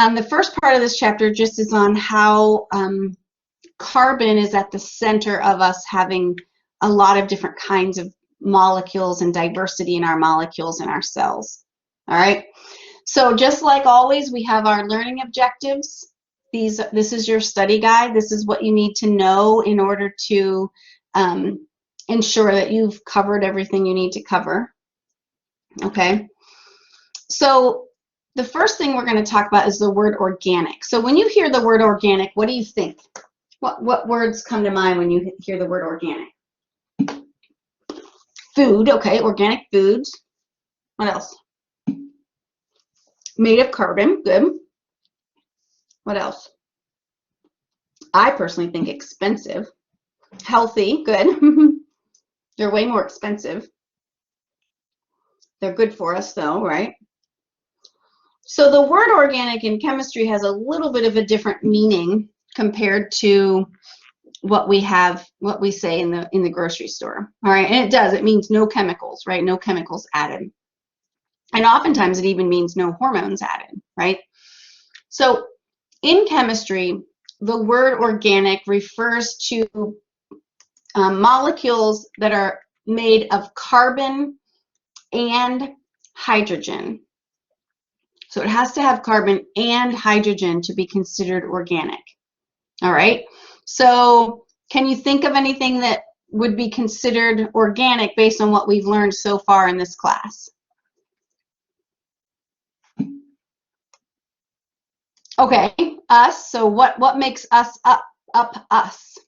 The first part of this chapter just is on how carbon is at the center of us having a lot of different kinds of molecules and diversity in our molecules in our cells. All right. So just like always, we have our learning objectives. This is your study guide. This is what you need to know in order to ensure that you've covered everything you need to cover. Okay. So the first thing we're going to talk about is the word organic. So when you hear the word organic, what do you think? What words come to mind when you hear the word organic? Food, okay, organic foods. What else? Made of carbon, good. What else? I personally think expensive. Healthy, good. They're way more expensive. They're good for us though, right? So the word organic in chemistry has a little bit of a different meaning compared to what we say in the grocery store. All right, and it does. It means no chemicals, right? No chemicals added. And oftentimes it even means no hormones added, right? So in chemistry, the word organic refers to molecules that are made of carbon and hydrogen. So it has to have carbon and hydrogen to be considered organic. All right. So can you think of anything that would be considered organic based on what we've learned so far in this class? Okay, us. So what makes us up us?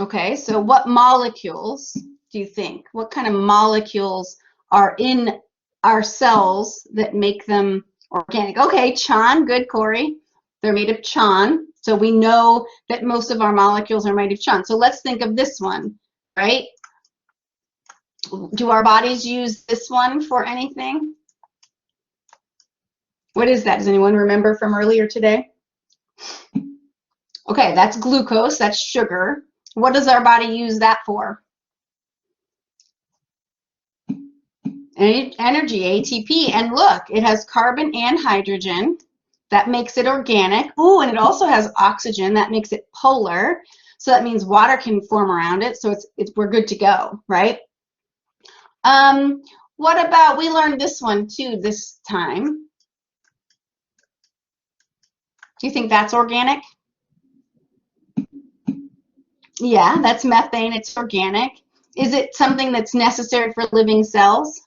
Okay, so what molecules do you think? What kind of molecules are in our cells that make them organic? Okay, CHON, good, Corey. They're made of CHON. So we know that most of our molecules are made of CHON. So let's think of this one, right? Do our bodies use this one for anything? What is that? Does anyone remember from earlier today? Okay, that's glucose, that's sugar. What does our body use that for? Energy, ATP. And look, it has carbon and hydrogen. That makes it organic. Ooh, and it also has oxygen. That makes it polar. So that means water can form around it. So we're good to go, right? What about, we learned this one too this time. Do you think that's organic? Yeah, that's methane. It's organic. Is it something that's necessary for living cells?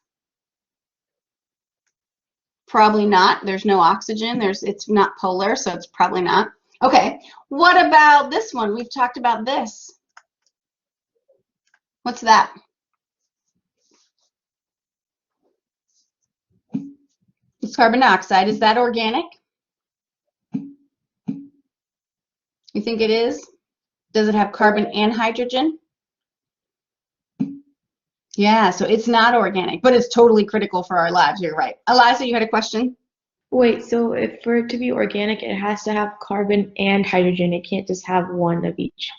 Probably not. There's no oxygen. It's not polar, so it's probably not. Okay, what about this one? We've talked about this. What's that? It's carbon dioxide. Is that organic? You think it is? Does it have carbon and hydrogen? Yeah, so it's not organic, but it's totally critical for our lives. You're right. Eliza, you had a question? Wait, so if for it to be organic, it has to have carbon and hydrogen. It can't just have one of each.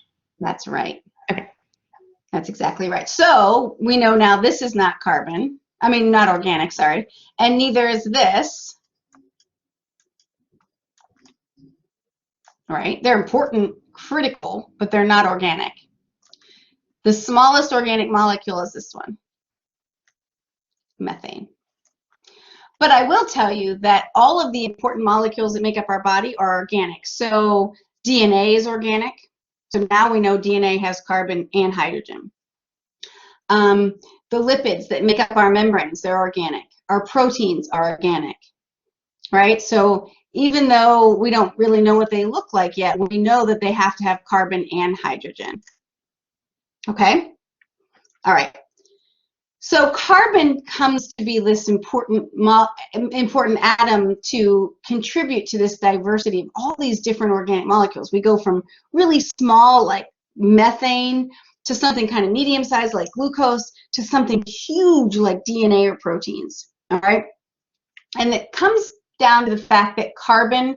That's right. Okay. That's exactly right. So we know now this is not carbon. I mean, not organic, sorry. And neither is this. Right? They're important, critical, but they're not organic. The smallest organic molecule is this one, methane. But I will tell you that all of the important molecules that make up our body are organic. So DNA is organic. So now we know DNA has carbon and hydrogen. The lipids that make up our membranes, they're organic. Our proteins are organic, right? So even though we don't really know what they look like yet, we know that they have to have carbon and hydrogen. Okay? All right. So carbon comes to be this important atom to contribute to this diversity of all these different organic molecules. We go from really small, like methane, to something kind of medium-sized, like glucose, to something huge, like DNA or proteins. All right? And it comes down to the fact that carbon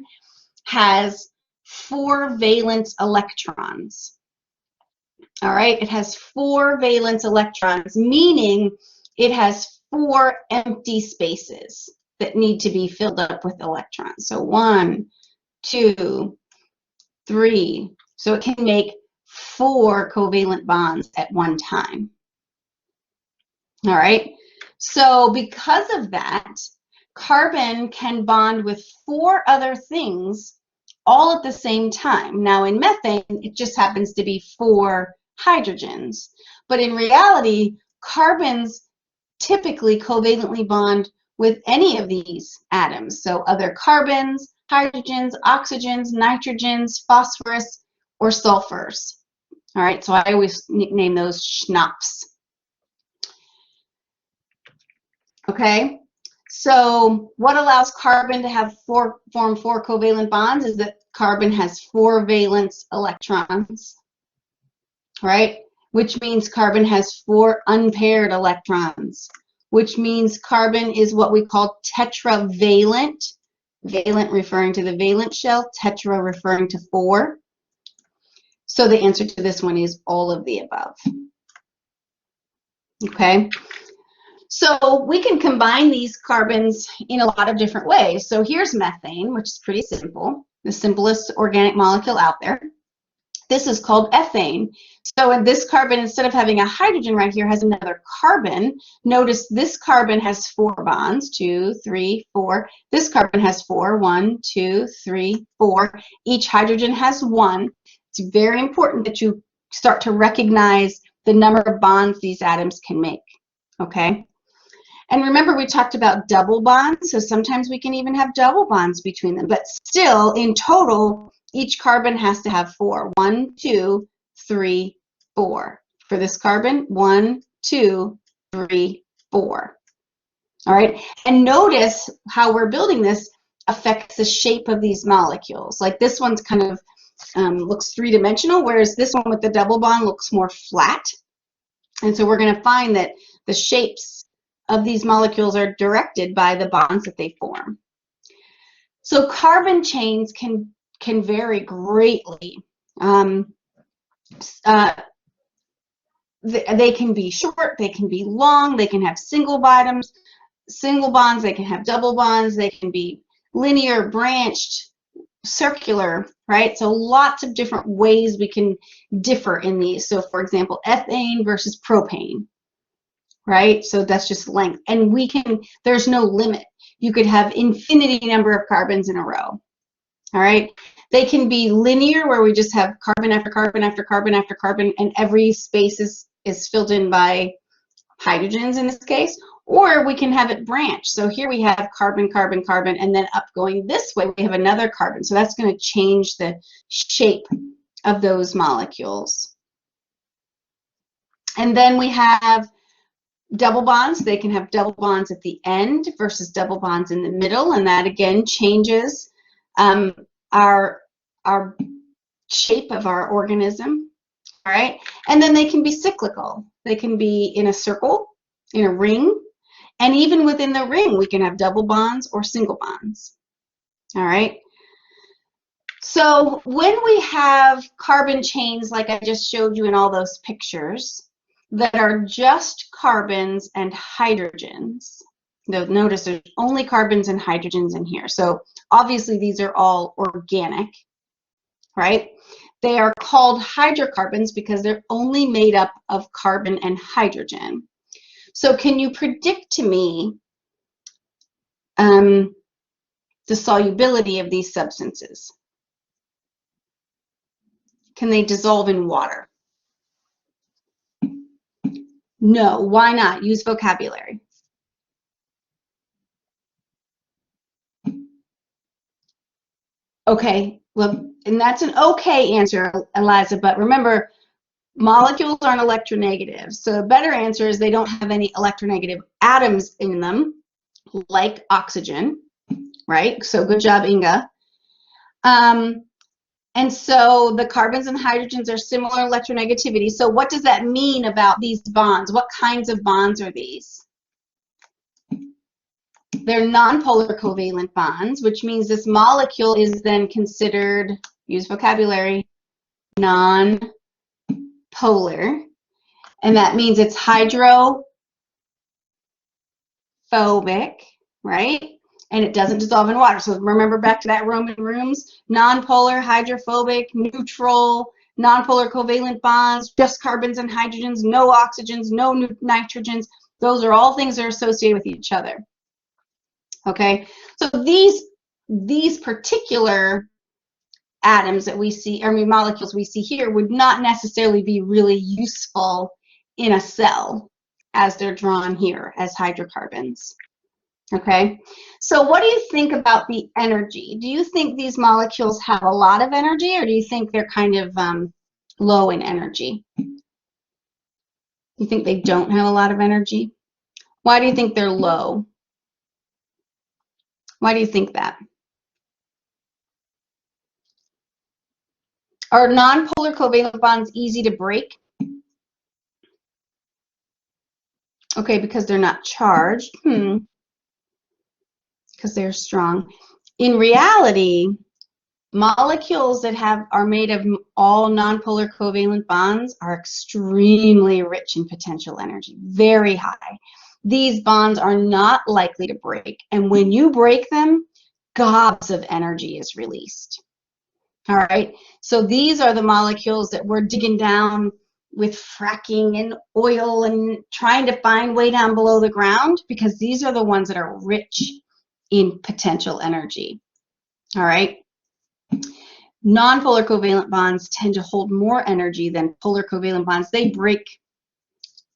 has 4 valence electrons. All right, it has 4 valence electrons, meaning it has 4 empty spaces that need to be filled up with electrons. So 1, 2, 3. So it can make 4 covalent bonds at one time. All right, so because of that, carbon can bond with 4 other things all at the same time. Now in methane, it just happens to be 4 hydrogens. But in reality, carbons typically covalently bond with any of these atoms. So other carbons, hydrogens, oxygens, nitrogens, phosphorus, or sulfurs. All right, so I always nickname those schnapps. Okay, so what allows carbon to have form 4 covalent bonds is that carbon has 4 valence electrons, right? Which means carbon has 4 unpaired electrons, which means carbon is what we call tetravalent. Valent referring to the valence shell, tetra referring to 4. So the answer to this one is all of the above. Okay. So we can combine these carbons in a lot of different ways. So here's methane, which is pretty simple, the simplest organic molecule out there. This is called ethane. So in this carbon, instead of having a hydrogen right here, has another carbon. Notice this carbon has 4 bonds, 2, 3, 4. This carbon has 4, 1, 2, 3, 4. Each hydrogen has 1. It's very important that you start to recognize the number of bonds these atoms can make, okay? And remember, we talked about double bonds, so sometimes we can even have double bonds between them. But still, in total, each carbon has to have 4. 1, 2, 3, 4. For this carbon, 1, 2, 3, 4. All right, and notice how we're building this affects the shape of these molecules. Like this one's kind of looks three-dimensional, whereas this one with the double bond looks more flat. And so we're going to find that the shapes of these molecules are directed by the bonds that they form. So carbon chains can vary greatly. They can be short, they can be long, they can have single bonds, they can have double bonds, they can be linear, branched, circular, right? So lots of different ways we can differ in these. So for example, ethane versus propane. Right? So that's just length. And there's no limit. You could have infinity number of carbons in a row. All right? They can be linear, where we just have carbon after carbon after carbon after carbon, and every space is filled in by hydrogens in this case. Or we can have it branch. So here we have carbon, carbon, carbon, and then up going this way, we have another carbon. So that's going to change the shape of those molecules. And then we have double bonds. They can have double bonds at the end versus double bonds in the middle, and that again changes our shape of our organism. All right, and then they can be cyclical. They can be in a circle, in a ring, and even within the ring, we can have double bonds or single bonds. All right. So when we have carbon chains like I just showed you in all those pictures, that are just carbons and hydrogens. Notice there's only carbons and hydrogens in here. So obviously these are all organic, right? They are called hydrocarbons because they're only made up of carbon and hydrogen. So can you predict to me the solubility of these substances? Can they dissolve in water? No. Why not? Use vocabulary. Okay, well, and that's an okay answer, Eliza, but remember, molecules aren't electronegative. So a better answer is they don't have any electronegative atoms in them, like oxygen, right? So good job, Inga. And so the carbons and hydrogens are similar electronegativity. So what does that mean about these bonds? What kinds of bonds are these? They're nonpolar covalent bonds, which means this molecule is then considered, use vocabulary, non-polar. polar, and that means it's hydrophobic, right? And it doesn't dissolve in water. So remember back to that Roman rooms, nonpolar, hydrophobic, neutral, nonpolar covalent bonds, just carbons and hydrogens, no oxygens, no nitrogens. Those are all things that are associated with each other. Okay, so these particular atoms that we see, I mean molecules we see here, would not necessarily be really useful in a cell as they're drawn here as hydrocarbons. Okay, so what do you think about the energy? Do you think these molecules have a lot of energy, or do you think they're kind of low in energy? You think they don't have a lot of energy? Why do you think they're low? Why do you think that? Are nonpolar covalent bonds easy to break? Okay, because they're not charged. Because they're strong. In reality, molecules that are made of all nonpolar covalent bonds are extremely rich in potential energy, very high. These bonds are not likely to break, and when you break them, gobs of energy is released. All right, so these are the molecules that we're digging down with fracking and oil and trying to find way down below the ground, because these are the ones that are rich in potential energy. All right. Nonpolar covalent bonds tend to hold more energy than polar covalent bonds. They break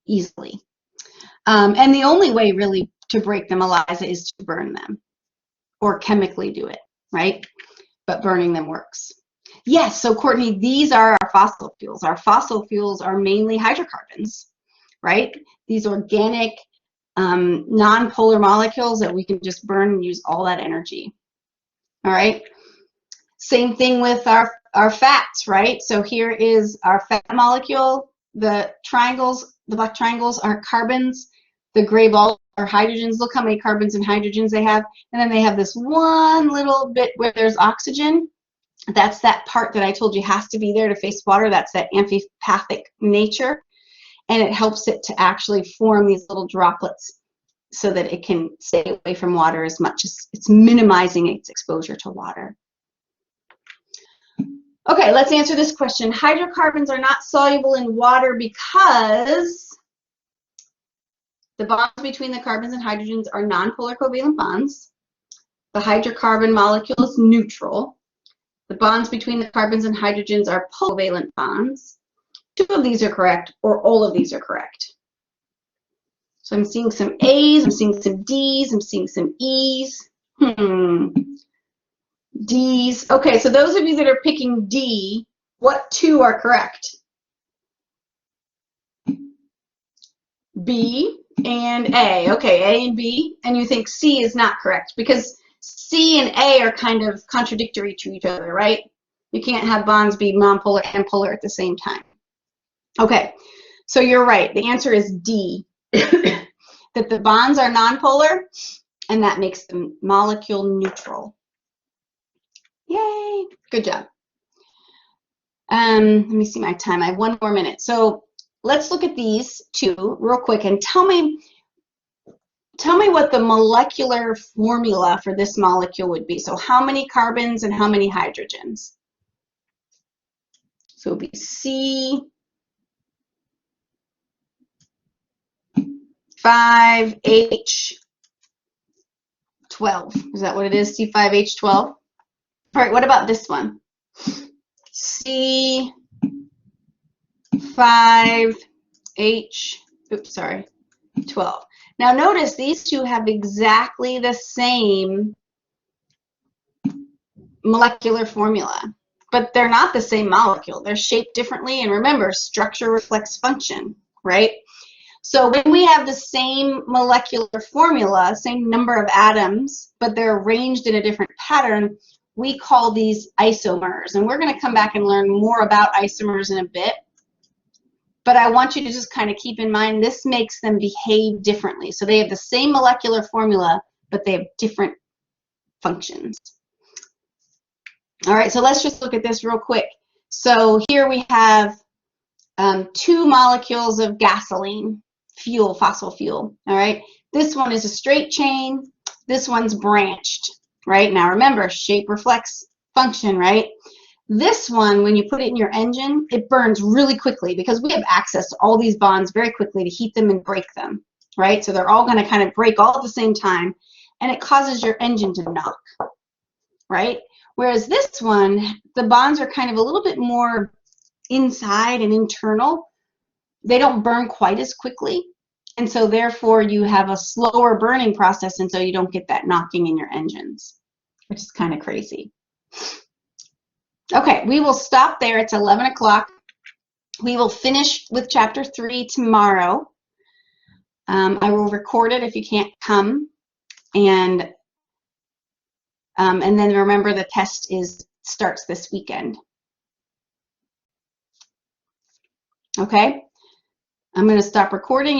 easily. And the only way really to break them, Eliza, is to burn them or chemically do it, right? But burning them works. Yes, so Courtney, these are our fossil fuels. Our fossil fuels are mainly hydrocarbons, right? These organic non-polar molecules that we can just burn and use all that energy. All right. Same thing with our fats, right? So here is our fat molecule. The triangles, the black triangles are carbons. The gray balls are hydrogens. Look how many carbons and hydrogens they have. And then they have this one little bit where there's oxygen. That's that part that I told you has to be there to face water. That's that amphipathic nature. And it helps it to actually form these little droplets so that it can stay away from water as much as it's minimizing its exposure to water. Okay, let's answer this question. Hydrocarbons are not soluble in water because the bonds between the carbons and hydrogens are nonpolar covalent bonds. The hydrocarbon molecule is neutral. The bonds between the carbons and hydrogens are covalent bonds. Two of these are correct, or all of these are correct. So I'm seeing some A's, I'm seeing some D's, I'm seeing some E's. D's. Okay, so those of you that are picking D, what two are correct? B and A. Okay, A and B. And you think C is not correct because C and A are kind of contradictory to each other, right? You can't have bonds be nonpolar and polar at the same time. Okay, so you're right. The answer is D. That the bonds are nonpolar, and that makes them molecule neutral. Yay! Good job. Let me see my time. I have 1 more minute. So let's look at these two real quick and tell me what the molecular formula for this molecule would be. So how many carbons and how many hydrogens? So it would be C5H12. Is that what it is? C5H12? All right, what about this one? C5H, oops, sorry, 12. Now notice these two have exactly the same molecular formula, but they're not the same molecule. They're shaped differently, and remember, structure reflects function, right? So when we have the same molecular formula, same number of atoms, but they're arranged in a different pattern, we call these isomers. And we're going to come back and learn more about isomers in a bit. But I want you to just kind of keep in mind this makes them behave differently. So they have the same molecular formula, but they have different functions. All right, so let's just look at this real quick. So here we have 2 molecules of gasoline, fuel, fossil fuel, all right? This one is a straight chain. This one's branched, right? Now remember, shape reflects function, right? This one, when you put it in your engine, it burns really quickly because we have access to all these bonds very quickly to heat them and break them, right? So they're all going to kind of break all at the same time, and it causes your engine to knock, right? Whereas this one, the bonds are kind of a little bit more inside and internal. They don't burn quite as quickly, and so therefore you have a slower burning process, and so you don't get that knocking in your engines, which is kind of crazy. Okay, we will stop there. It's 11 o'clock. We will finish with chapter 3 tomorrow. I will record it if you can't come, and then remember the test starts this weekend. Okay, I'm going to stop recording.